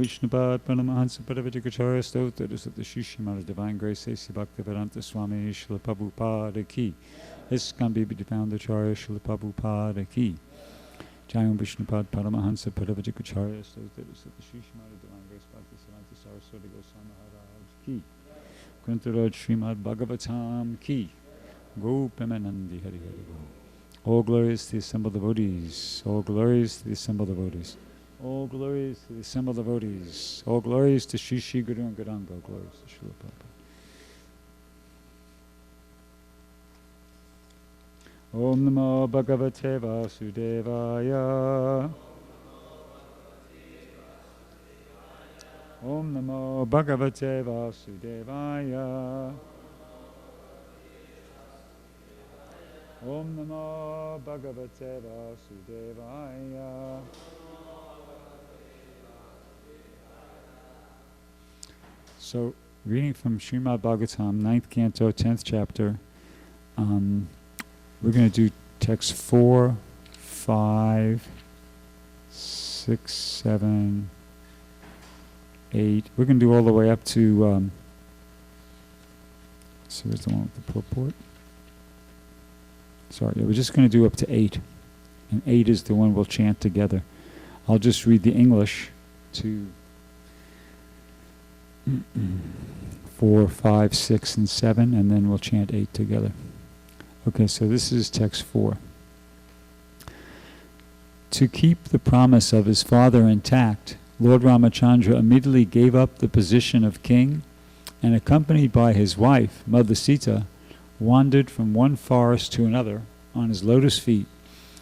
Vishnupad Paramahansa Paravatikacharya Stotara Satashishimal Divine Grace A.C. Bhaktivedanta Swami Srila Prabhupada Ki. ISKCON BB Founderacharya Srila Prabhupada Ki. Jayam Vishnupad Paramahansa Paravatikacharya Stotara Satashishimal Divine Grace Bhaktivedanta Saraswati Goswami Maharaj Ki. Grantaraj Srimad Bhagavatam Ki. Go Premanandi Hari Hari Go. All glories to the assembled devotees. All glories to the assembled devotees. All glories to the assembled devotees. All glories to Shri Shri Guru and Gauranga. All glories to Srila Prabhupada. Om Namo Bhagavate Vasudevaya. Om Namo Bhagavate Vasudevaya. Om Namo Bhagavate Vasudevaya. So, reading from Srimad Bhagavatam, 9th Canto, 10th Chapter, we're going to do text 4, 5, 6, 7, 8. We're going to do all the way up to, so where's the one with the purport? Sorry, we're just going to do up to 8. And 8 is the one we'll chant together. I'll just read the English to 4, 5, 6, and 7, and then we'll chant 8 together. Okay, so this is text 4. To keep the promise of his father intact, Lord Ramachandra immediately gave up the position of king and, accompanied by his wife, Mother Sita, wandered from one forest to another on his lotus feet,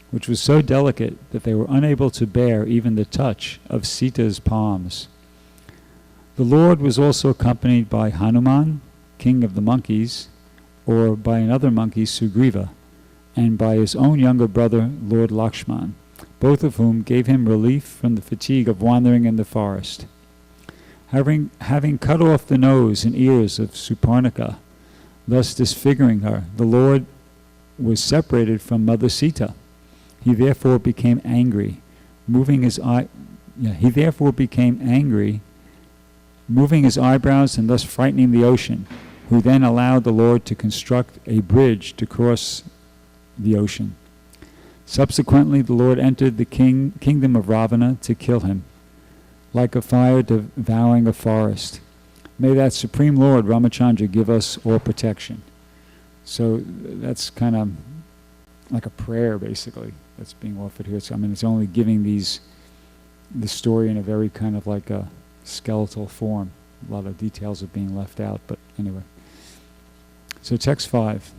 which was so delicate that they were unable to bear even the touch of Sita's palms. The Lord was also accompanied by Hanuman, king of the monkeys, or by another monkey, Sugriva, and by his own younger brother, Lord Lakshman, both of whom gave him relief from the fatigue of wandering in the forest. Having cut off the nose and ears of Suparnika, thus disfiguring her, the Lord was separated from Mother Sita. He therefore became angry, moving his eyebrows and thus frightening the ocean, who then allowed the Lord to construct a bridge to cross the ocean. Subsequently, the Lord entered the kingdom of Ravana to kill him, like a fire devouring a forest. May that Supreme Lord Ramachandra give us all protection. So that's kind of like a prayer, basically, that's being offered here. So I mean, it's only giving the story in a very kind of like a skeletal form. A lot of details are being left out, but anyway. So text 5.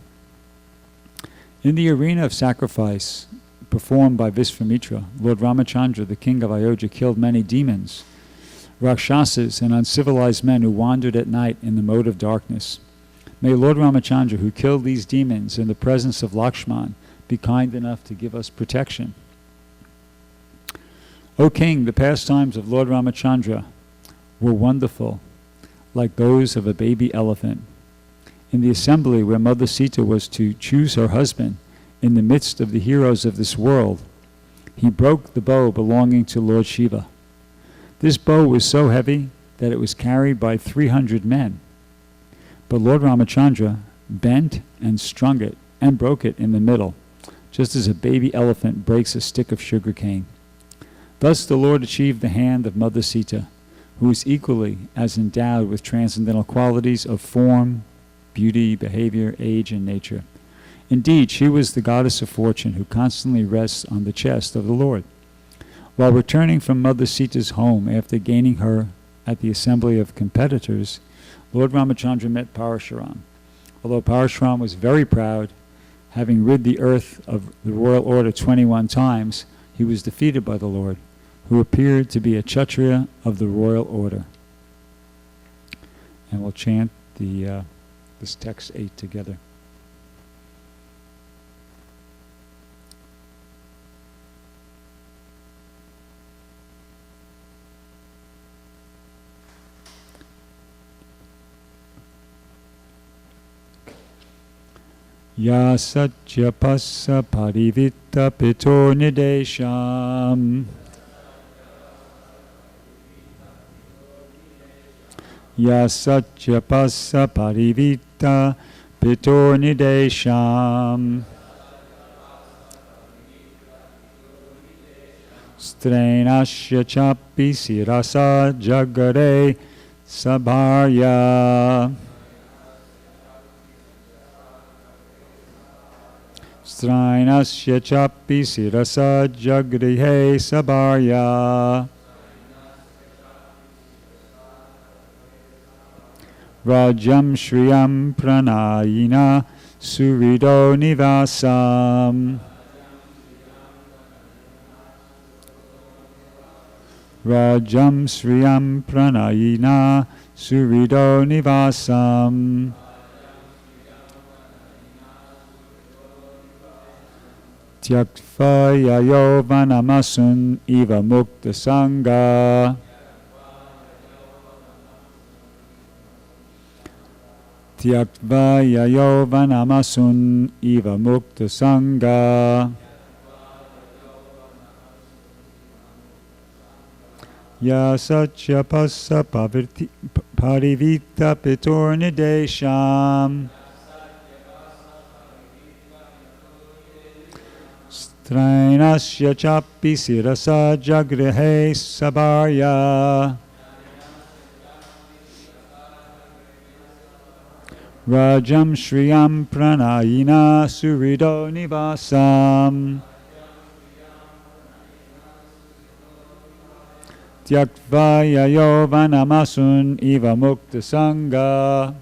In the arena of sacrifice performed by Visvamitra, Lord Ramachandra, the king of Ayodhya, killed many demons, Rakshasas, and uncivilized men who wandered at night in the mode of darkness. May Lord Ramachandra, who killed these demons in the presence of Lakshman, be kind enough to give us protection. O King, the pastimes of Lord Ramachandra were wonderful, like those of a baby elephant. In the assembly where Mother Sita was to choose her husband, in the midst of the heroes of this world, he broke the bow belonging to Lord Shiva. This bow was so heavy that it was carried by 300 men. But Lord Ramachandra bent and strung it and broke it in the middle, just as a baby elephant breaks a stick of sugar cane. Thus the Lord achieved the hand of Mother Sita, who is equally as endowed with transcendental qualities of form, beauty, behavior, age, and nature. Indeed, she was the goddess of fortune who constantly rests on the chest of the Lord. While returning from Mother Sita's home after gaining her at the assembly of competitors, Lord Ramachandra met Parashuram. Although Parashuram was very proud, having rid the earth of the royal order 21 times, he was defeated by the Lord, who appeared to be a Kshatriya of the royal order. And we'll chant this text 8 together. Ya satya passa parivitta pito nidesham Yasatya passa parivita pitor nidesham. Strenasya chapi sirasa jagare sabharya. Strainasya chapi sirasa jagrihe sabharya. Rajam shriyam pranayina surido nivasam. Rajam shriyam pranayina surido nivasam. Tyaktva yayovanamasun iva mukta sangha. Tyaktva yayovanamasun iva mukta sangha. Yasatya passa parivita pitor nidesham. Strainasya chapi sirasa jagrihe sabharya. Rajam shriyam pranayina surido nivasam. Tyaktva yayovanamasun iva mukta sangha.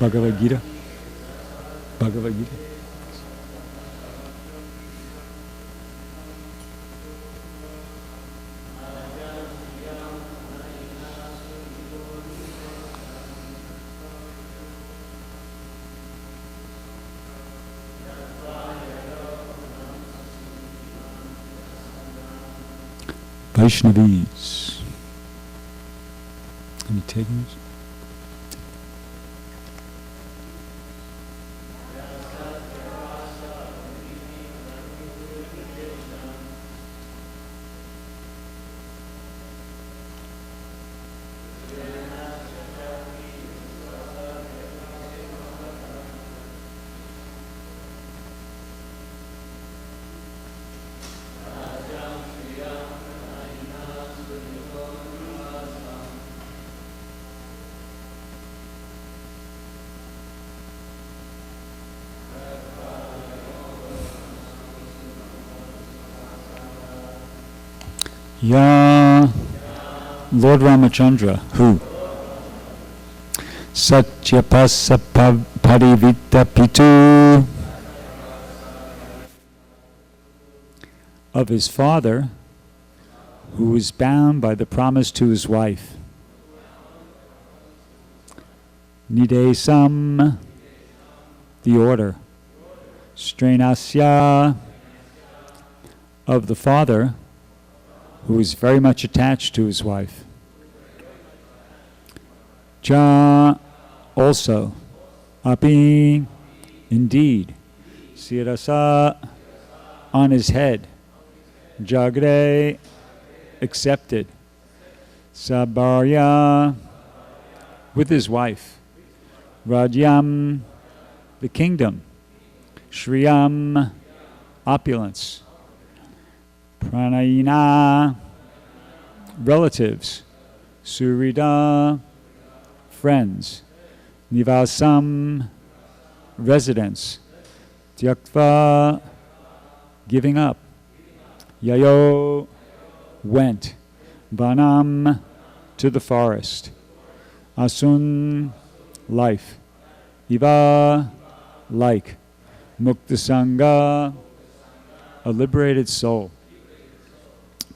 Bhagavad Gita. Bhagavad Gita. Vaishnavis. Any takings? Ya Lord Ramachandra, who Satyapasa Parivita Pitu, of his father, who was bound by the promise to his wife. Nidesam, the order. Strainasya, of the father who is very much attached to his wife. Cha, also. Api, indeed. Sirasa, on his head. Jagre, accepted. Sabharya, with his wife. Rajyam, the kingdom. Shriyam, opulence. Pranayina, relatives. Surida, friends. Nivasam, residence. Tyaktva, giving up. Yayo, went. Vanam, to the forest. Asun, life. Iva, like. Muktasanga, a liberated soul.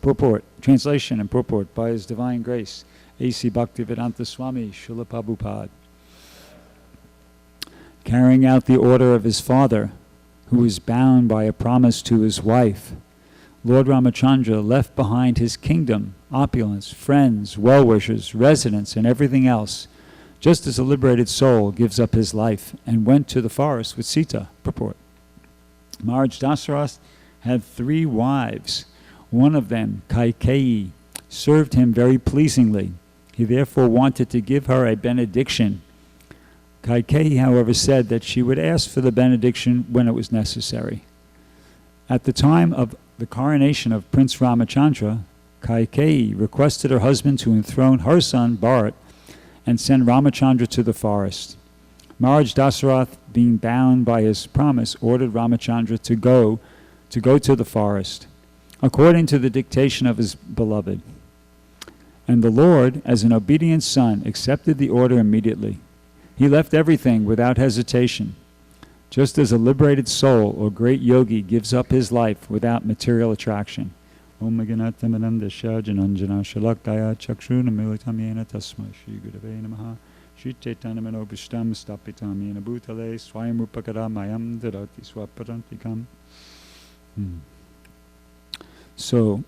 Purport, translation and purport by His Divine Grace, A.C. Bhaktivedanta Swami Srila Prabhupada. Carrying out the order of his father, who was bound by a promise to his wife, Lord Ramachandra left behind his kingdom, opulence, friends, well-wishers, residence, and everything else, just as a liberated soul gives up his life, and went to the forest with Sita. Purport. Maharaj Dasarath had 3 wives. One of them, Kaikeyi, served him very pleasingly. He therefore wanted to give her a benediction. Kaikeyi, however, said that she would ask for the benediction when it was necessary. At the time of the coronation of Prince Ramachandra, Kaikeyi requested her husband to enthrone her son Bharat and send Ramachandra to the forest. Maharaj Dasarath, being bound by his promise, ordered Ramachandra to go to the forest, according to the dictation of his beloved. And the Lord, as an obedient son, accepted the order immediately. He left everything without hesitation, just as a liberated soul or great yogi gives up his life without material attraction. Om Meganatamidam Dasya Jananjana Shalakaya Chakshuna Militam Yena Tasma Shri Gurave Namaha Shri Chaitanya Bhishtam Stapitam Yena Bhutale Swayam Rupakara Mayam Dadati Swaparantikam. So,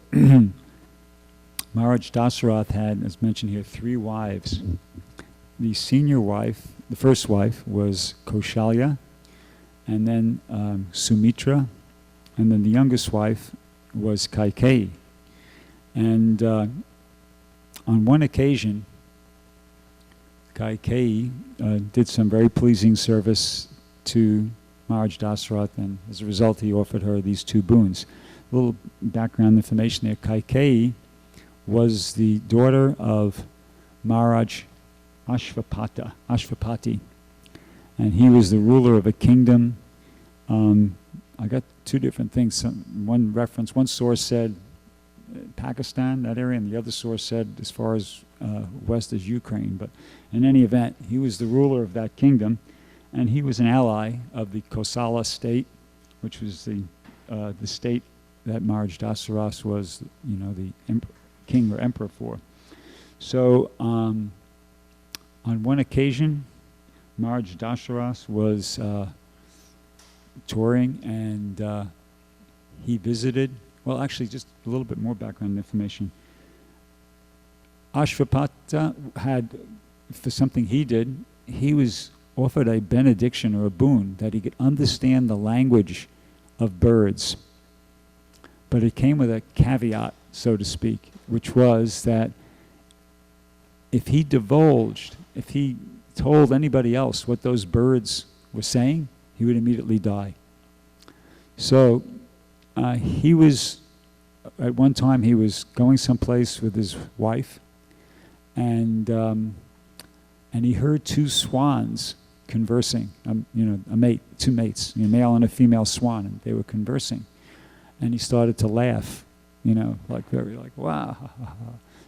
Maharaj Dasarath had, as mentioned here, 3 wives. The senior wife, the first wife, was Kaushalya, and then Sumitra, and then the youngest wife was Kaikeyi. And on one occasion, Kaikeyi did some very pleasing service to Maharaj Dasarath, and as a result he offered her these 2 boons. A little background information there. Kaikeyi was the daughter of Maharaj Ashvapati, and he was the ruler of a kingdom. I got 2 different things. One reference, one source said Pakistan, that area, and the other source said as far as west as Ukraine. But in any event, he was the ruler of that kingdom, and he was an ally of the Kosala state, which was the state that Maharaj Dasarath was, the king or emperor for. So on one occasion, Maharaj Dasarath was touring, and he visited, well, actually, just a little bit more background information. Ashvapata had, for something he did, he was offered a benediction or a boon that he could understand the language of birds. But it came with a caveat, so to speak, which was that if he told anybody else what those birds were saying, he would immediately die. So he was, at one time he was going someplace with his wife, and he heard 2 swans conversing, two mates, a male and a female swan, and they were conversing. And he started to laugh, like wow,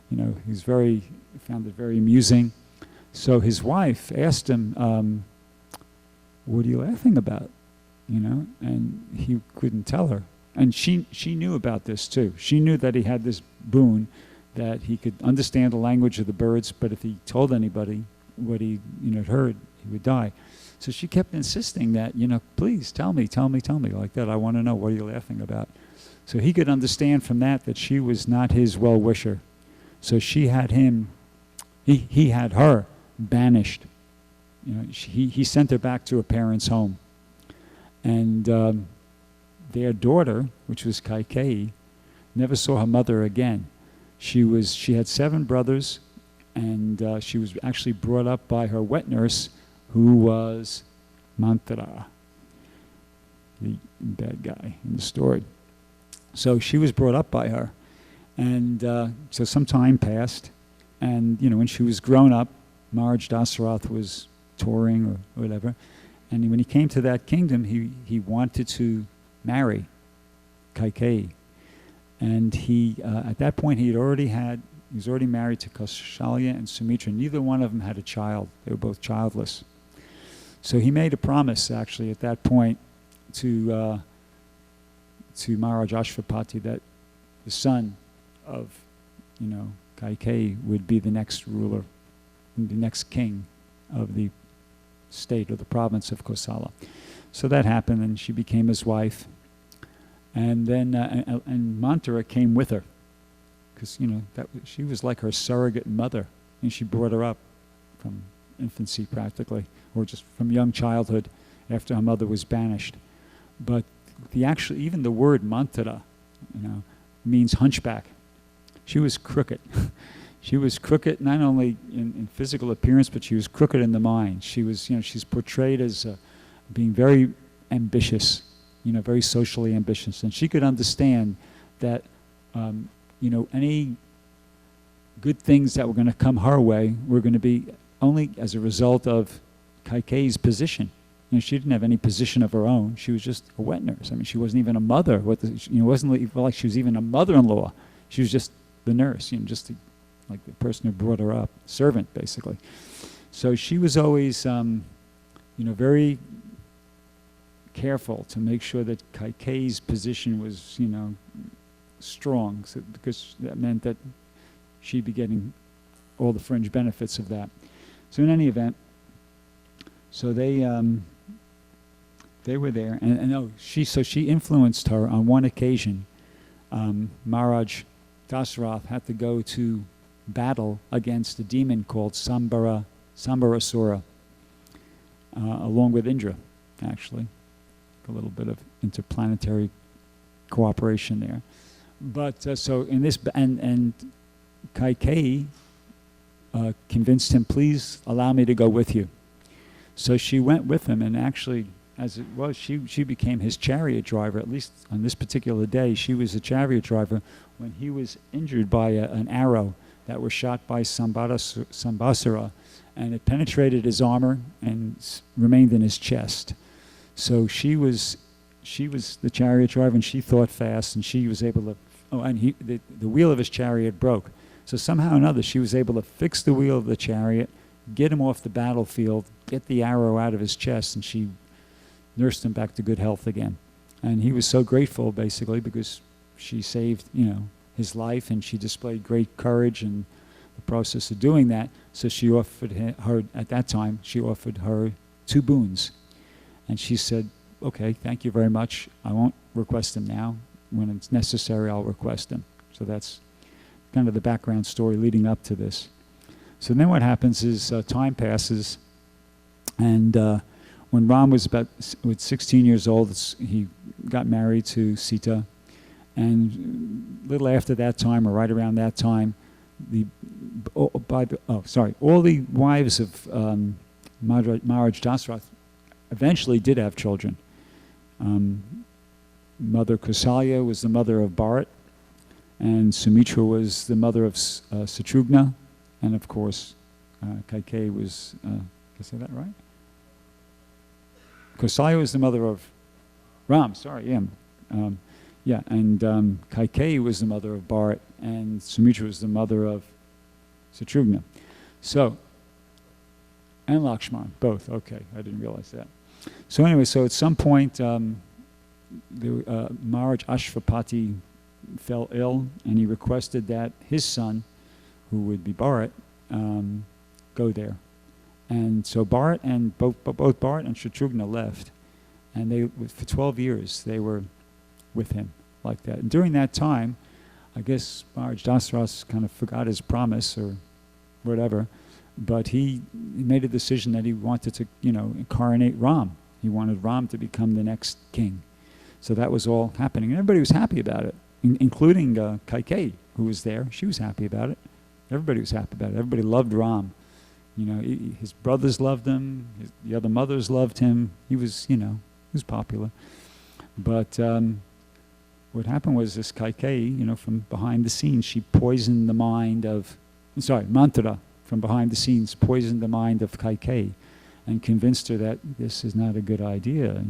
he found it very amusing. So his wife asked him, what are you laughing about? And he couldn't tell her. And she knew about this too. She knew that he had this boon, that he could understand the language of the birds, but if he told anybody what he had heard, he would die. So she kept insisting that, please tell me like that. I want to know, what are you laughing about? So he could understand from that she was not his well-wisher. So she had him, he had her banished. He sent her back to her parents' home. And their daughter, which was Kaikeyi, never saw her mother again. She had 7 brothers, and she was actually brought up by her wet nurse, who was Manthara, the bad guy in the story. So she was brought up by her. And so some time passed, and when she was grown up, Maharaj Dasarath was touring or whatever, and when he came to that kingdom, he wanted to marry Kaikeyi. And he, at that point, he was already married to Kaushalya and Sumitra. Neither one of them had a child. They were both childless. So he made a promise, actually, at that point, to Maharaj Ashvapati, that the son of, Kaikeyi would be the next ruler, the next king of the state or the province of Kosala. So that happened, and she became his wife. And then and Manthara came with her, because she was like her surrogate mother, and she brought her up from infancy practically, or just from young childhood after her mother was banished. But even the word Manthara, means hunchback. She was crooked. She was crooked not only in physical appearance, but she was crooked in the mind. She was, she's portrayed as being very ambitious, very socially ambitious. And she could understand that, any good things that were going to come her way were going to be only as a result of Kaikeyi's position. She didn't have any position of her own. She was just a wet nurse. I mean, she wasn't even a mother. It wasn't like she was even a mother-in-law. She was just the nurse, just like the person who brought her up, servant, basically. So she was always, very careful to make sure that Kaikeyi's position was, strong, because that meant that she'd be getting all the fringe benefits of that. So in any event, so they were there, and she influenced her on one occasion. Maharaj Dasarath had to go to battle against a demon called Sambarasura, along with Indra, actually. A little bit of interplanetary cooperation there. But so in this, and Kaikeyi convinced him, please allow me to go with you. So she went with him, and actually, as it was, she became his chariot driver. At least on this particular day, she was a chariot driver when he was injured by an arrow that was shot by Sambasara, and it penetrated his armor and remained in his chest. So she was the chariot driver, and she thought fast, and she was able to. Oh, and the wheel of his chariot broke. So somehow or another, she was able to fix the wheel of the chariot, get him off the battlefield, get the arrow out of his chest, and she nursed him back to good health again. And he was so grateful, basically, because she saved, his life, and she displayed great courage in the process of doing that. So she offered her, at that time, she offered her 2 boons. And she said, okay, thank you very much. I won't request them now. When it's necessary, I'll request them. So that's kind of the background story leading up to this. So then what happens is time passes, and when Ram was about 16 years old, he got married to Sita, and a little after that time, or right around that time, all the wives of Maharaj Dasarath eventually did have children. Mother Kausalya was the mother of Bharat, and Sumitra was the mother of Satrugna, and of course, Kaikeyi was, did I say that right? Kausalya was the mother of Ram, and Kaikeyi was the mother of Bharat, and Sumitra was the mother of Satrugna. So, and Lakshman, both, okay, I didn't realize that. So anyway, so at some point, Maharaj Ashvapati fell ill, and he requested that his son, who would be Bharat, go there. And so Bharat and both Bharat and Shatrughna left, and they for 12 years they were with him like that. And during that time, I guess Maharaj Dasarath kind of forgot his promise or whatever, but he made a decision that he wanted to, incarnate Ram. He wanted Ram to become the next king. So that was all happening, and everybody was happy about it, including Kaikeyi, who was there. She was happy about it. Everybody was happy about it. Everybody loved Ram. His brothers loved him. The other mothers loved him. He was, he was popular. But what happened was this Kaikeyi, from behind the scenes, she poisoned the mind of, Manthara, from behind the scenes, poisoned the mind of Kaikeyi and convinced her that this is not a good idea,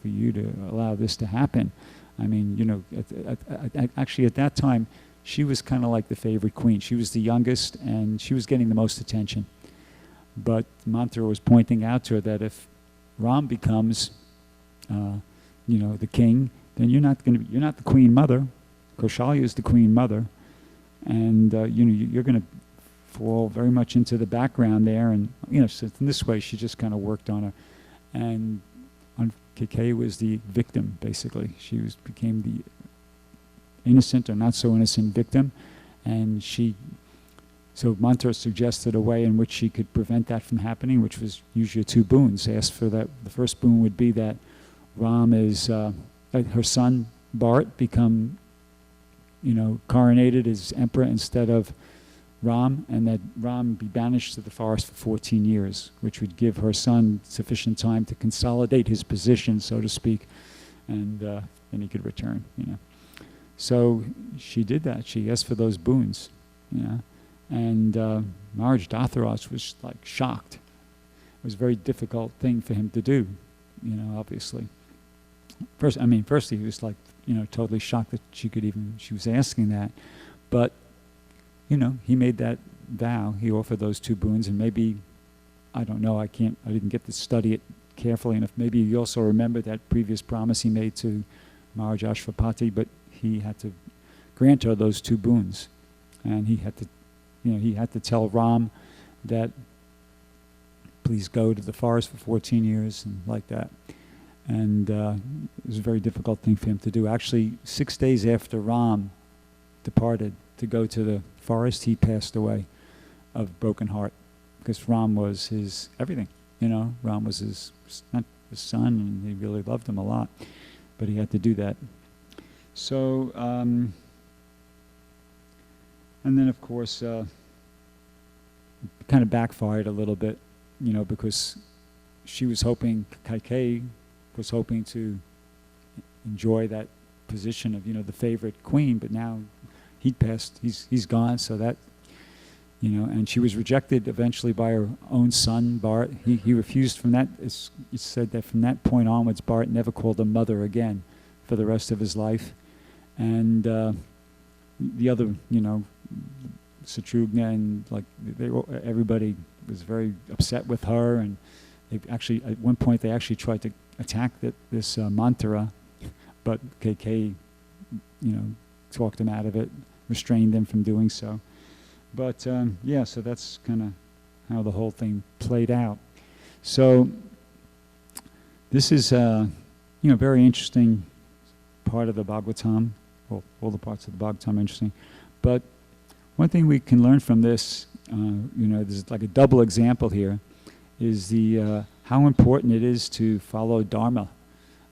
for you to allow this to happen. I mean, actually at that time, she was kind of like the favorite queen. She was the youngest, and she was getting the most attention. But Manthara was pointing out to her that if Ram becomes, the king, then you're not the queen mother. Kaushalya is the queen mother, and you're going to fall very much into the background there. And so in this way, she just kind of worked on her, and Kaikeyi was the victim basically. She became the innocent or not so innocent victim, and so Manthara suggested a way in which she could prevent that from happening, which was usually 2 boons. Asked for that. The first boon would be that Ram is, her son Bharat become, coronated as emperor instead of Ram, and that Ram be banished to the forest for 14 years, which would give her son sufficient time to consolidate his position, so to speak, and then he could return, So she did that. She asked for those boons, And Maharaj Dasarath was like shocked. It was a very difficult thing for him to do, obviously. Firstly he was like, totally shocked that she was asking that. But, he made that vow. He offered those 2 boons, and maybe, I don't know, I didn't get to study it carefully enough. Maybe he also remembered that previous promise he made to Maharaj Ashwapati, but he had to grant her those 2 boons. And he had to tell Ram that please go to the forest for 14 years and like that. And it was a very difficult thing for him to do. Actually, 6 days after Ram departed to go to the forest, he passed away of broken heart, because Ram was his everything. Ram was his son, and he really loved him a lot. But he had to do that. So, and then of course, it kind of backfired a little bit, because Kaikeyi was hoping to enjoy that position of, the favorite queen, but now he'd passed, he's gone, so that, and she was rejected eventually by her own son, Bharat. He refused from that. It's said that from that point onwards, Bharat never called her mother again for the rest of his life. And the other, Shatrughna and everybody was very upset with her, and they actually, at one point, they actually tried to attack this Manthara, but Kaikeyi, talked him out of it, restrained them from doing so. But so that's kind of how the whole thing played out. So this is very interesting part of the Bhagavatam. Well, all the parts of the Bhagavatam are interesting. But one thing we can learn from this, there's like a double example here, is how important it is to follow Dharma.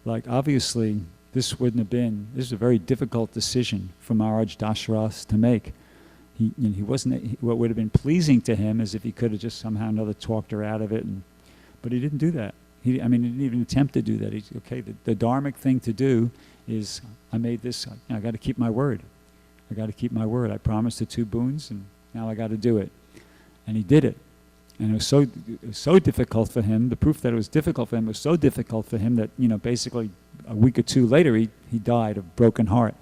Like, obviously, this is a very difficult decision for Maharaj Dasarath to make. What would have been pleasing to him is if he could have just somehow or another talked her out of it, but he didn't do that. He didn't even attempt to do that. The dharmic thing to do is, I made this, I got to keep my word. I got to keep my word. I promised the 2 boons, and now I got to do it. And he did it. And it was so difficult for him. The proof that it was difficult for him was so difficult for him that, basically a week or 2 later, he died of broken heart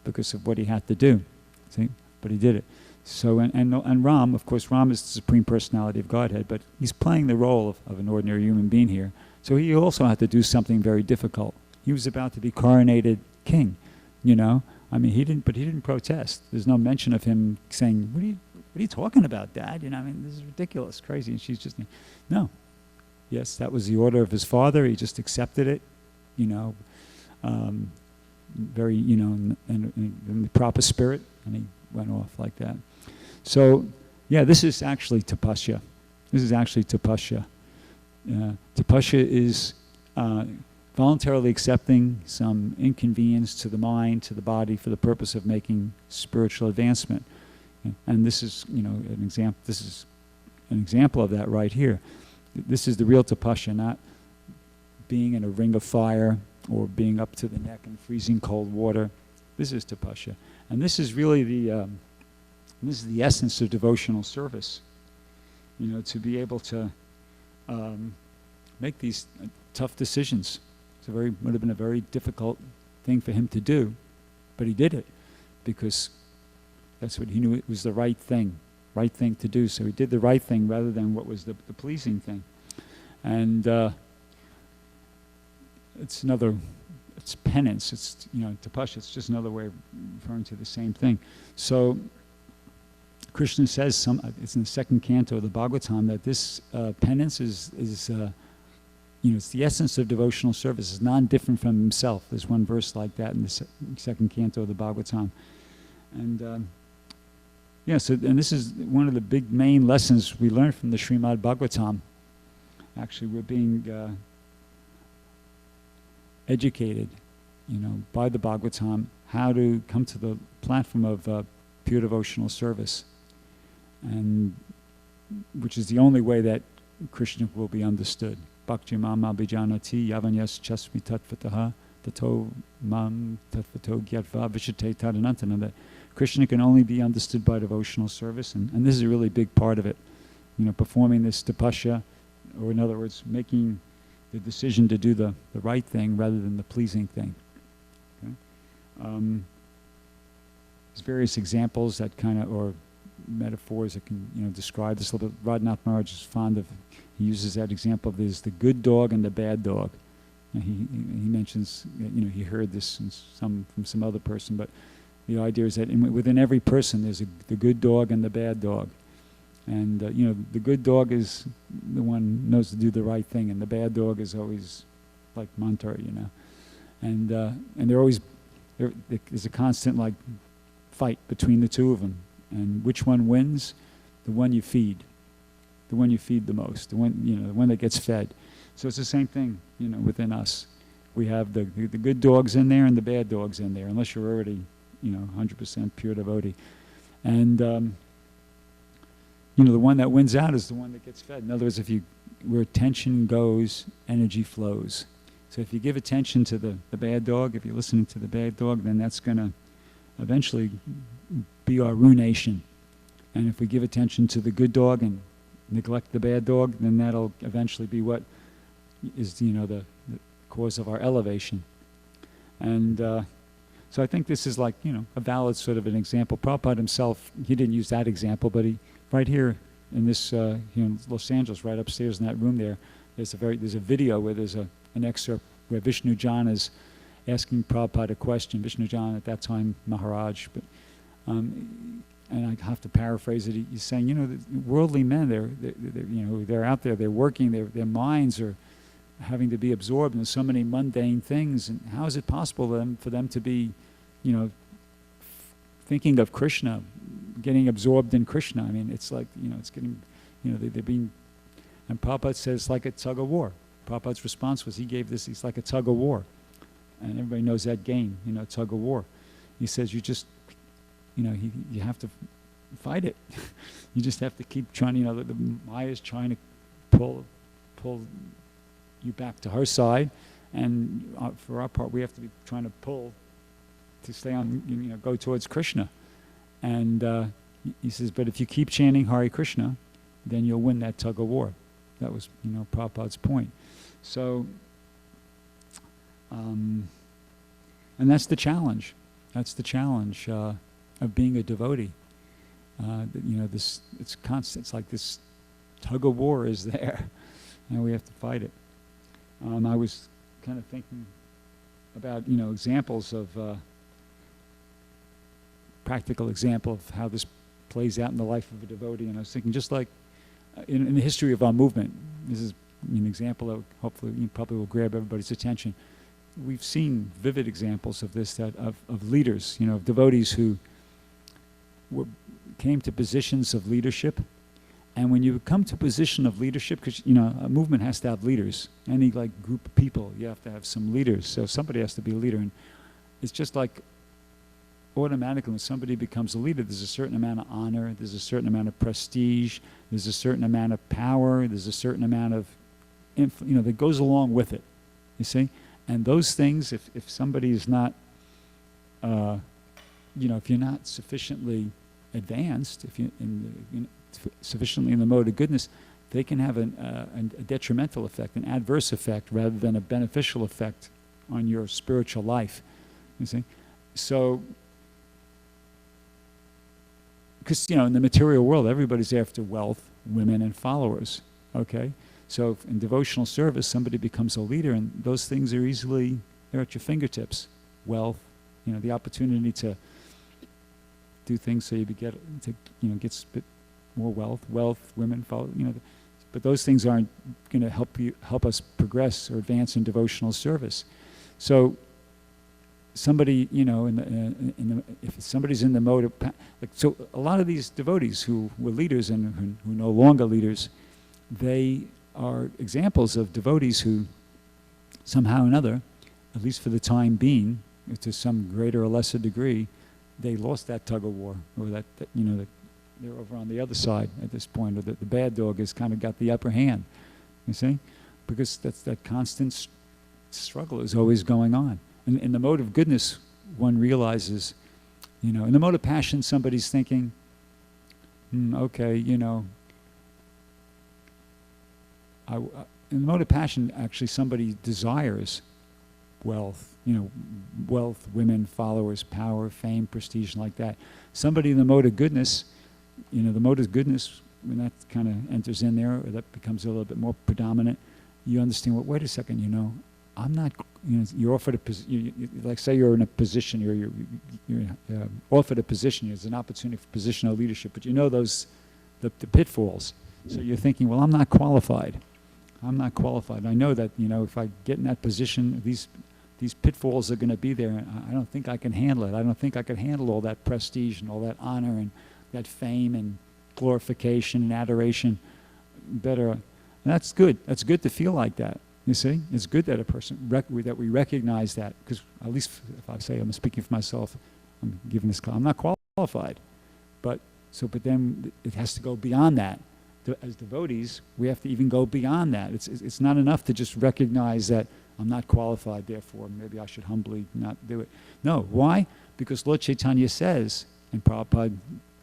because of what he had to do. See? But he did it. So, and Ram, of course, Ram is the Supreme Personality of Godhead, but he's playing the role of an ordinary human being here. So he also had to do something very difficult. He was about to be coronated king, He didn't protest. There's no mention of him saying, what are you talking about, Dad? You know, I mean, this is ridiculous, crazy. And she's just, no. Yes, that was the order of his father. He just accepted it, you know, very, you know, in the proper spirit, and he went off like that. So, yeah, this is actually tapasya. This is actually tapasya. Tapasya is voluntarily accepting some inconvenience to the mind, to the body, for the purpose of making spiritual advancement. And this is, you know, an example. This is an example of that right here. This is the real tapasya, not being in a ring of fire or being up to the neck in freezing cold water. This is tapasya, and this is really the essence of devotional service. You know, to be able to make these tough decisions. Would have been a very difficult thing for him to do, but he did it because that's what he knew it was the right thing to do. So he did the right thing rather than what was the pleasing thing. And it's penance. It's, you know, tapasya. It's just another way of referring to the same thing. So Krishna says, it's in the second canto of the Bhagavatam, that this penance is you know, it's the essence of devotional service. It's non-different from himself. There's one verse like that in the second canto of the Bhagavatam. And yeah, so, and this is one of the big main lessons we learn from the Srimad Bhagavatam. Actually, we're being educated, you know, by the Bhagavatam, how to come to the platform of pure devotional service, and which is the only way that Krishna will be understood. Bhakti mam abhijanati yavanyas chasmi tattvataha tato mam tattvato gyatva vishate tadanantana. That Krishna can only be understood by devotional service, and this is a really big part of it. You know, performing this tapasya, or in other words, making the decision to do the right thing rather than the pleasing thing. Okay? There's various examples that kind of, or metaphors that can, you know, describe this a little bit. Radhanath Maharaj is fond of, he uses that example of there's the good dog and the bad dog. And he mentions, you know, he heard this from some other person, but the idea is that within every person there's the good dog and the bad dog. And, you know, the good dog is the one who knows to do the right thing, and the bad dog is always like mantra, you know. And they're always, there's a constant, like, fight between the two of them. And which one wins? The one you feed. The one you feed the most. The one, you know, the one that gets fed. So it's the same thing, you know, within us. We have the good dogs in there and the bad dogs in there, unless you're already, you know, 100% pure devotee. And, you know, the one that wins out is the one that gets fed. In other words, where attention goes, energy flows. So if you give attention to the bad dog, if you're listening to the bad dog, then that's going to eventually be our ruination. And if we give attention to the good dog and neglect the bad dog, then that'll eventually be what is, you know, the cause of our elevation. And so I think this is like, you know, a valid sort of an example. Prabhupada himself, he didn't use that example, but he, right here in this, here in Los Angeles, right upstairs in that room there, there's a video where there's an excerpt where Vishnu Jan is asking Prabhupada a question. Vishnu Jan at that time, Maharaj, but and I have to paraphrase it. He's saying, you know, the worldly men, they're you know, they're out there, they're working, their minds are having to be absorbed in so many mundane things, and how is it possible for them to be, you know, thinking of Krishna, getting absorbed in Krishna? I mean, it's like, you know, it's getting, you know, they're being, and Prabhupada says it's like a tug of war. Prabhupada's response was, he gave this, it's like a tug of war. And everybody knows that game, you know, tug of war. He says, you just, you know, you have to fight it. You just have to keep trying, you know, the Maya's trying to pull you back to her side, and for our part, we have to be trying to pull to stay on, you know, go towards Krishna. And he says, but if you keep chanting Hare Krishna, then you'll win that tug of war. That was, you know, Prabhupada's point. So, and that's the challenge. That's the challenge of being a devotee. You know, it's constant. It's like this tug of war is there, and we have to fight it. I was kind of thinking about, you know, examples of practical example of how this plays out in the life of a devotee. And I was thinking, just like in the history of our movement, this is an example that hopefully probably will grab everybody's attention. We've seen vivid examples of this, that of leaders, of devotees who came to positions of leadership. And when you come to a position of leadership, because a movement has to have leaders, any like group of people, you have to have some leaders. So somebody has to be a leader, and it's just like automatically when somebody becomes a leader, there's a certain amount of honor, there's a certain amount of prestige, there's a certain amount of power, there's a certain amount of that goes along with it. You see, and those things, if somebody is not, if you're not sufficiently advanced, if you sufficiently in the mode of goodness, they can have a detrimental effect, an adverse effect, rather than a beneficial effect on your spiritual life. You see, so because in the material world, everybody's after wealth, women, and followers. Okay, so in devotional service, somebody becomes a leader, and those things are they're at your fingertips. Wealth, the opportunity to do things so you get more wealth, women, follow, but those things aren't going to help us progress or advance in devotional service. So somebody, if somebody's in the mode of, so a lot of these devotees who were leaders and who no longer leaders, they are examples of devotees who somehow or another, at least for the time being, to some greater or lesser degree, they lost that tug of war, or that they're over on the other side at this point, or that the bad dog has kind of got the upper hand, you see? Because that constant struggle is always going on. And in the mode of goodness, one realizes, in the mode of passion, somebody's thinking, okay, in the mode of passion, actually somebody desires wealth, wealth, women, followers, power, fame, prestige, and like that. Somebody in the mode of goodness, the mode of goodness, when that kind of enters in there, or that becomes a little bit more predominant, you understand, well, wait a second, I'm not, you're offered a position, like say you're in a position, you're offered a position, there's an opportunity for positional leadership, but the pitfalls. So you're thinking, well, I'm not qualified. I know that, if I get in that position, these pitfalls are going to be there, and I don't think I can handle it. I don't think I can handle all that prestige and all that honor and that fame and glorification and adoration better. And that's good. That's good to feel like that. You see, it's good that that we recognize that, because at least if I say I'm speaking for myself, I'm giving this class, I'm not qualified. But then it has to go beyond that. As devotees, we have to even go beyond that. It's not enough to just recognize that I'm not qualified, therefore maybe I should humbly not do it. No, why? Because Lord Chaitanya says, and Prabhupada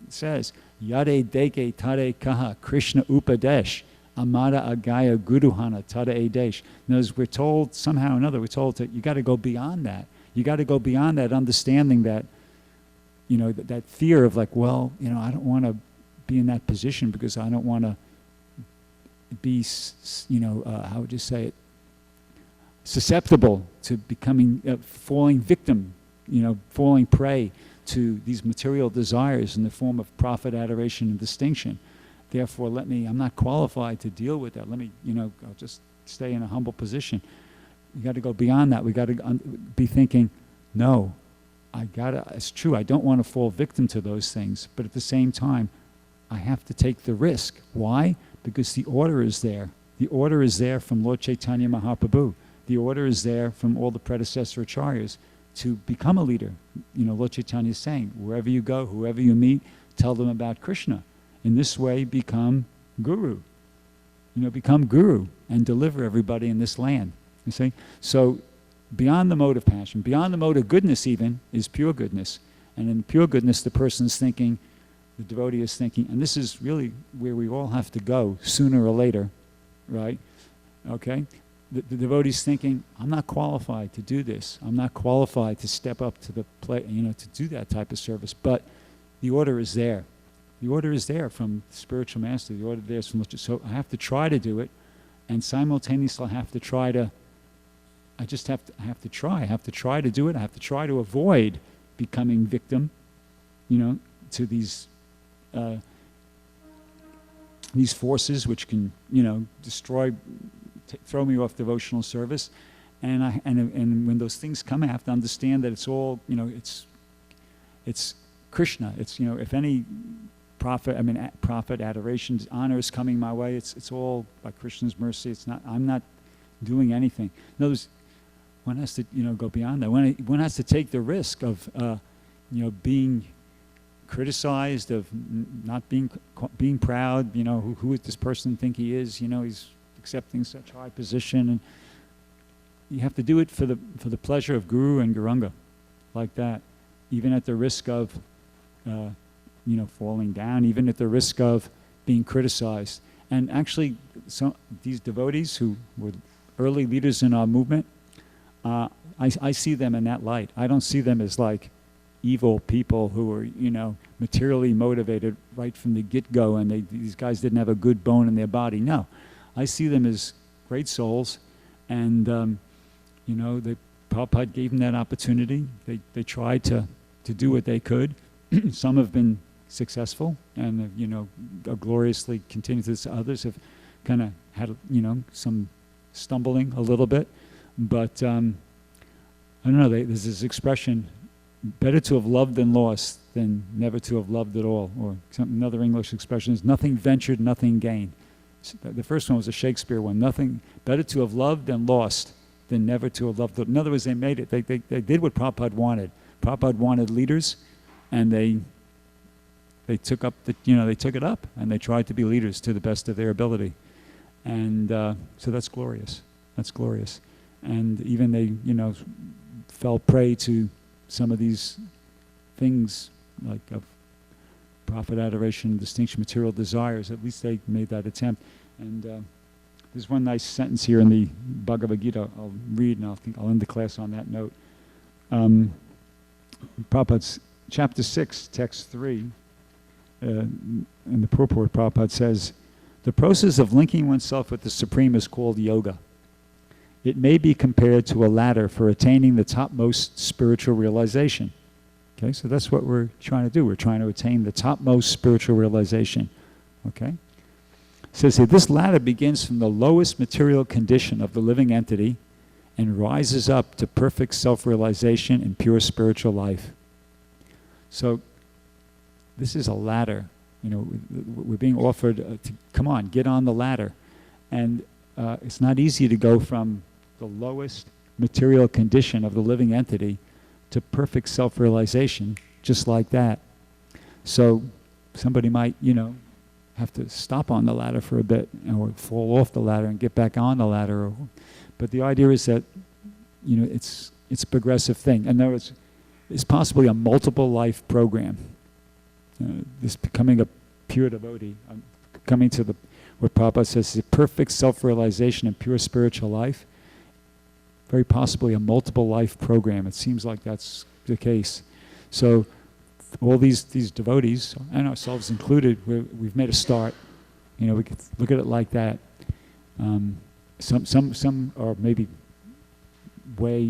says, Yade deke tade kaha Krishna upadesh amada agaya guruhana tada edesh. In other words, we're told somehow or another, we're told that you got to go beyond that. You got to go beyond that understanding that, that fear of like, well, I don't want to be in that position because I don't want to be, how would you say it, susceptible to becoming, falling victim, falling prey to these material desires in the form of profit, adoration, and distinction. Therefore, I'm not qualified to deal with that. I'll just stay in a humble position. You got to go beyond that. We got to be thinking, no, it's true, I don't want to fall victim to those things, but at the same time, I have to take the risk. Why? Because the order is there. The order is there from Lord Chaitanya Mahaprabhu. The order is there from all the predecessor acharyas to become a leader. Lord Chaitanya is saying, wherever you go, whoever you meet, tell them about Krishna. In this way, become guru. Become guru and deliver everybody in this land. You see? So beyond the mode of passion, beyond the mode of goodness even, is pure goodness. And in pure goodness, the person's thinking, the devotee is thinking, and this is really where we all have to go sooner or later, right? Okay? The devotee's thinking, I'm not qualified to do this. I'm not qualified to step up to the plate, to do that type of service. But the order is there. The order is there from the spiritual master. The order there is from, so I have to try to do it, and simultaneously I have to try to try. I have to try to do it. I have to try to avoid becoming victim, to these these forces which can, destroy, throw me off devotional service. And when those things come, I have to understand that it's all, it's Krishna. It's, if any profit, profit, adoration, honor is coming my way, it's all by Krishna's mercy. It's not, I'm not doing anything. In other words, one has to, go beyond that. One has to take the risk of, being criticized, of not being proud. Who does this person think he is? He's accepting such high position, and you have to do it for the pleasure of Guru and Gauranga, like that, even at the risk of, falling down, even at the risk of being criticized. And actually, these devotees who were early leaders in our movement, I see them in that light. I don't see them as like evil people who are, materially motivated right from the get-go, and these guys didn't have a good bone in their body. No, I see them as great souls, and Prabhupada gave them that opportunity. They tried to do what they could. Some have been successful and gloriously continued this. Others have kind of had some stumbling a little bit, but I don't know. There's this expression: better to have loved than lost than never to have loved at all. Or another English expression is nothing ventured, nothing gained. The first one was a Shakespeare one. Nothing better to have loved than lost than never to have loved. In other words, they made it. They did what Prabhupada wanted. Prabhupada wanted leaders, and they took up they took it up, and they tried to be leaders to the best of their ability. And so that's glorious. That's glorious. And even they fell prey to some of these things like of profit, adoration, distinction, material desires. At least they made that attempt. And there's one nice sentence here in the Bhagavad Gita I'll read, and I'll end the class on that note. Prabhupada's chapter 6, text 3, in the purport, Prabhupada says, the process of linking oneself with the Supreme is called yoga. It may be compared to a ladder for attaining the topmost spiritual realization. Okay, so that's what we're trying to do. We're trying to attain the topmost spiritual realization. Okay? It says here, this ladder begins from the lowest material condition of the living entity and rises up to perfect self-realization and pure spiritual life. So this is a ladder. We're being offered to, come on, get on the ladder. And it's not easy to go from the lowest material condition of the living entity to perfect self-realization just like that. So somebody might, have to stop on the ladder for a bit, or fall off the ladder and get back on the ladder. But the idea is that, it's a progressive thing. And it's possibly a multiple life program. This becoming a pure devotee, coming to what Prabhupada says is a perfect self-realization and pure spiritual life, very possibly a multiple life program. It seems like that's the case. So all these devotees, and ourselves included, we've made a start. We could look at it like that. Some are maybe way,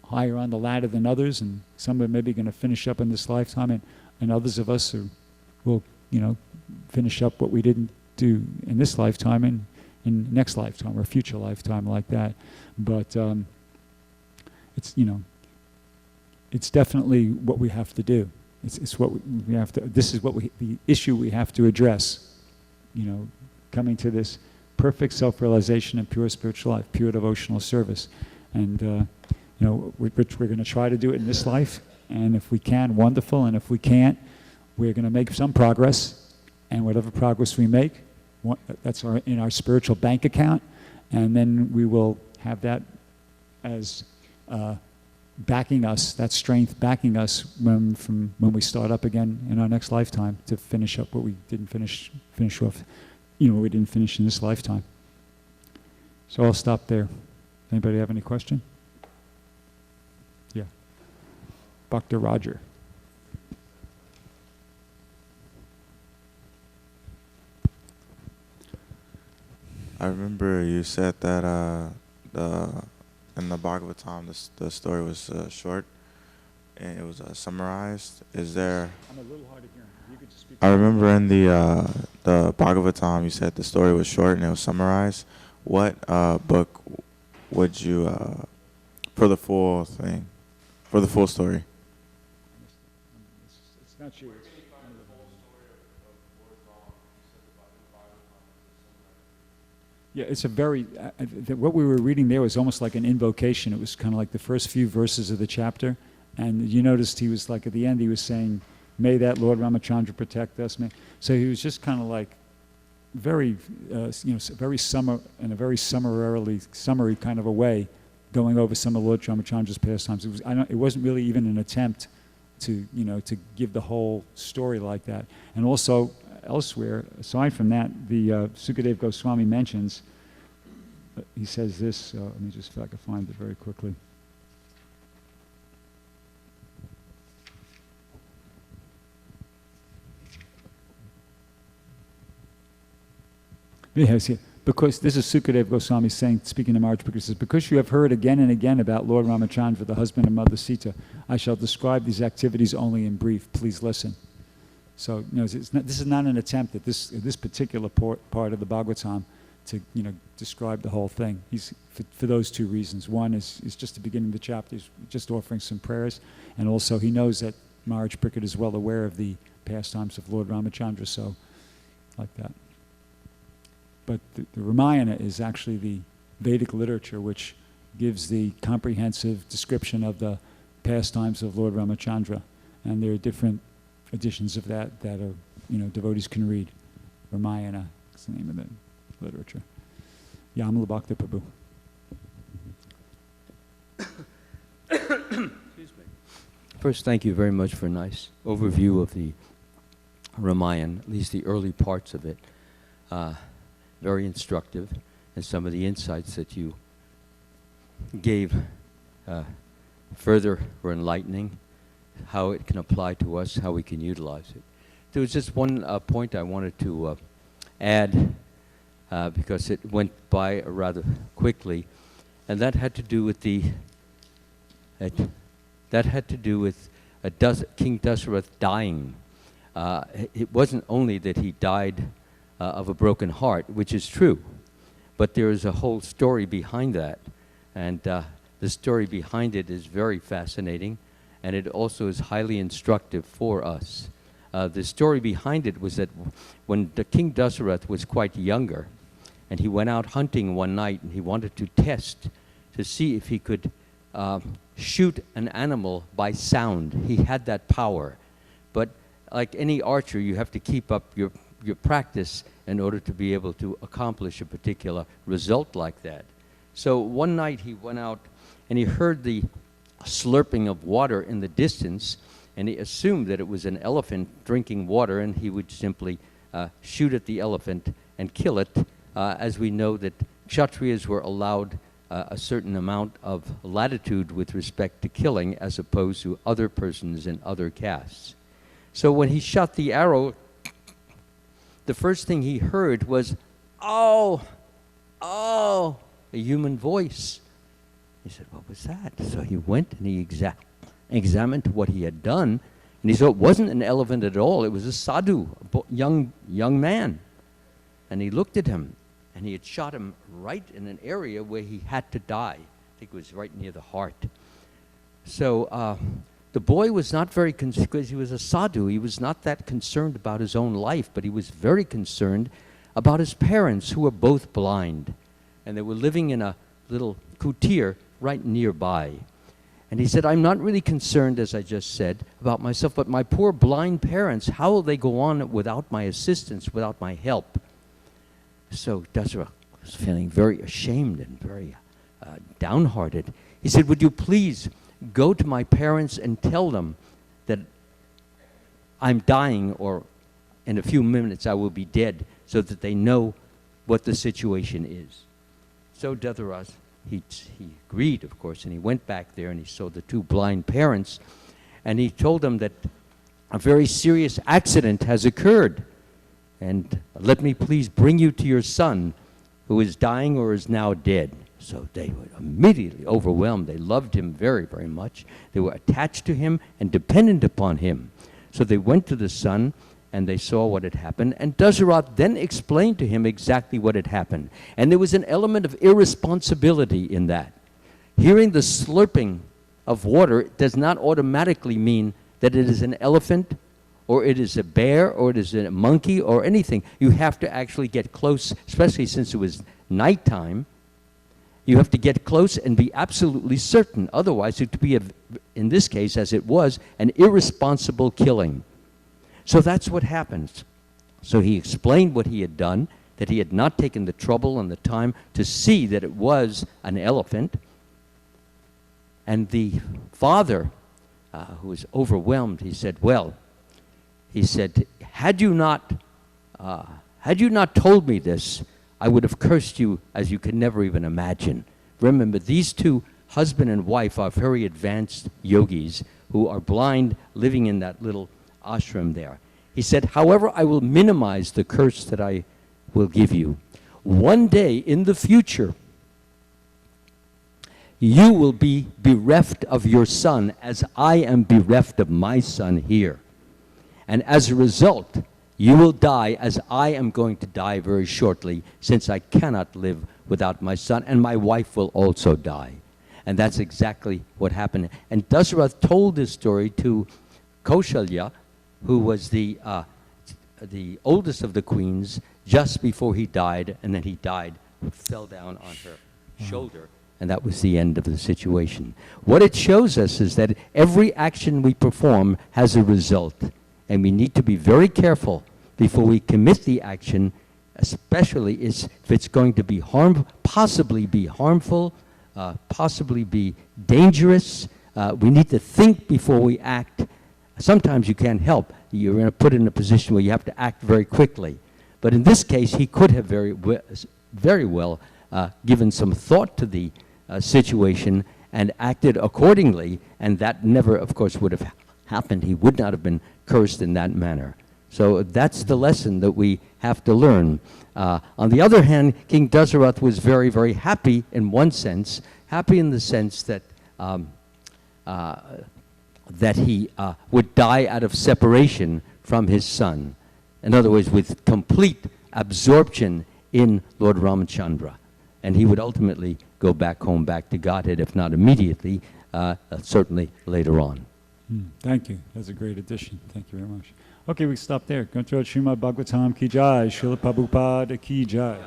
higher on the ladder than others, and some are maybe going to finish up in this lifetime, and others of us will, finish up what we didn't do in this lifetime and in next lifetime or future lifetime, like that. But it's definitely what we have to do. It's what we have to. This is the issue we have to address. Coming to this perfect self-realization and pure spiritual life, pure devotional service, and we're going to try to do it in this life. And if we can, wonderful. And if we can't, we're going to make some progress. And whatever progress we make, that's in our spiritual bank account. And then we will have that as backing us, that strength backing us when we start up again in our next lifetime to finish up what we didn't finish off, what we didn't finish in this lifetime. So I'll stop there. Anybody have any question? Yeah. Dr. Roger. I remember you said that in the Bhagavatam the story was short, and it was summarized. Is there? I'm a little hard of hearing. You could just speak. I remember in the Bhagavatam, you said the story was short and it was summarized. What book would you for the full thing, for the full story? It's not you. Yeah, it's a very, what we were reading there was almost like an invocation. It was kind of like the first few verses of the chapter. And you noticed he was like, at the end, he was saying, may that Lord Ramachandra protect us. So he was just kind of like very, very in a very summary kind of a way, going over some of Lord Ramachandra's pastimes. It wasn't really even an attempt to give the whole story like that. And also, elsewhere, aside from that, the Sukadeva Goswami mentions, he says this, let me just, if I can find it very quickly. Yes, yeah. Because this is Sukadeva Goswami saying, speaking to Maharaj, because he says, because you have heard again and again about Lord Ramachandra, the husband of Mother Sita, I shall describe these activities only in brief. Please listen. So, this is not an attempt at this particular part of the Bhagavatam to, describe the whole thing. He's for those two reasons. One is just the beginning of the chapter. He's just offering some prayers, and also he knows that Maharaj Pariksit is well aware of the pastimes of Lord Ramachandra, so like that. But the Ramayana is actually the Vedic literature which gives the comprehensive description of the pastimes of Lord Ramachandra, and there are different editions of that are, devotees can read. Ramayana is the name of the literature. Yamala Bhakti Prabhu. Excuse me. First, thank you very much for a nice overview of the Ramayana, at least the early parts of it. Very instructive, and some of the insights that you gave further were enlightening. How it can apply to us, how we can utilize it. There was just one point I wanted to add because it went by rather quickly, and that had to do with King Dasarath dying. It wasn't only that he died of a broken heart, which is true, but there is a whole story behind that, and the story behind it is very fascinating. And it also is highly instructive for us. The story behind it was that when the King Dasarath was quite younger, and he went out hunting one night, and he wanted to test to see if he could shoot an animal by sound. He had that power. But like any archer, you have to keep up your practice in order to be able to accomplish a particular result like that. So one night he went out, and he heard the slurping of water in the distance, and he assumed that it was an elephant drinking water, and he would simply shoot at the elephant and kill it. As we know that Kshatriyas were allowed a certain amount of latitude with respect to killing as opposed to other persons in other castes. So when he shot the arrow, the first thing he heard was, "Oh, oh," a human voice. He said, "What was that?" So he went and he examined what he had done, and he saw it wasn't an elephant at all. It was a sadhu, a young man. And he looked at him, and he had shot him right in an area where he had to die. I think it was right near the heart. So the boy was not very concerned, because he was a sadhu. He was not that concerned about his own life, but he was very concerned about his parents, who were both blind. And they were living in a little kutir right nearby. And he said, "I'm not really concerned, as I just said, about myself, but my poor blind parents, how will they go on without my assistance, without my help?" So Dasarath was feeling very ashamed and very downhearted. He said, "Would you please go to my parents and tell them that I'm dying, or in a few minutes I will be dead, so that they know what the situation is." So Dasarath, he agreed, of course, and he went back there and he saw the two blind parents, and he told them that a very serious accident has occurred, and let me please bring you to your son, who is dying or is now dead. So they were immediately overwhelmed. They loved him very, very much. They were attached to him and dependent upon him. So they went to the son, and they saw what had happened. And Dasaratha then explained to him exactly what had happened. And there was an element of irresponsibility in that. Hearing the slurping of water does not automatically mean that it is an elephant, or it is a bear, or it is a monkey, or anything. You have to actually get close, especially since it was nighttime. You have to get close and be absolutely certain. Otherwise, it would be, in this case, as it was, an irresponsible killing. So that's what happens. So he explained what he had done, that he had not taken the trouble and the time to see that it was an elephant. And the father, who was overwhelmed, he said, well, he said, had you not told me this, I would have cursed you as you could never even imagine. Remember, these two, husband and wife, are very advanced yogis who are blind, living in that little ashram there. He said, however, I will minimize the curse that I will give you. One day in the future, you will be bereft of your son as I am bereft of my son here. And as a result, you will die as I am going to die very shortly, since I cannot live without my son, and my wife will also die. And that's exactly what happened. And Dasaratha told this story to Kaushalya, who was the oldest of the queens, just before he died, and then he died, fell down on her shoulder, and that was the end of the situation. What it shows us is that every action we perform has a result. And we need to be very careful before we commit the action, especially if it's going to be possibly be harmful, possibly be dangerous. We need to think before we act. Sometimes you can't help. You're going to put in a position where you have to act very quickly. But in this case, he could have very well given some thought to the situation and acted accordingly, and that never, of course, would have happened. He would not have been cursed in that manner. So that's the lesson that we have to learn. On the other hand, King Dasaratha was very, very happy in one sense, happy in the sense that that he would die out of separation from his son. In other words, with complete absorption in Lord Ramachandra. And he would ultimately go back home, back to Godhead, if not immediately, certainly later on. Thank you. That's a great addition. Thank you very much. Okay, we stop there. Control Srimad Bhagavatam ki jai, Srila Prabhupada ki jai.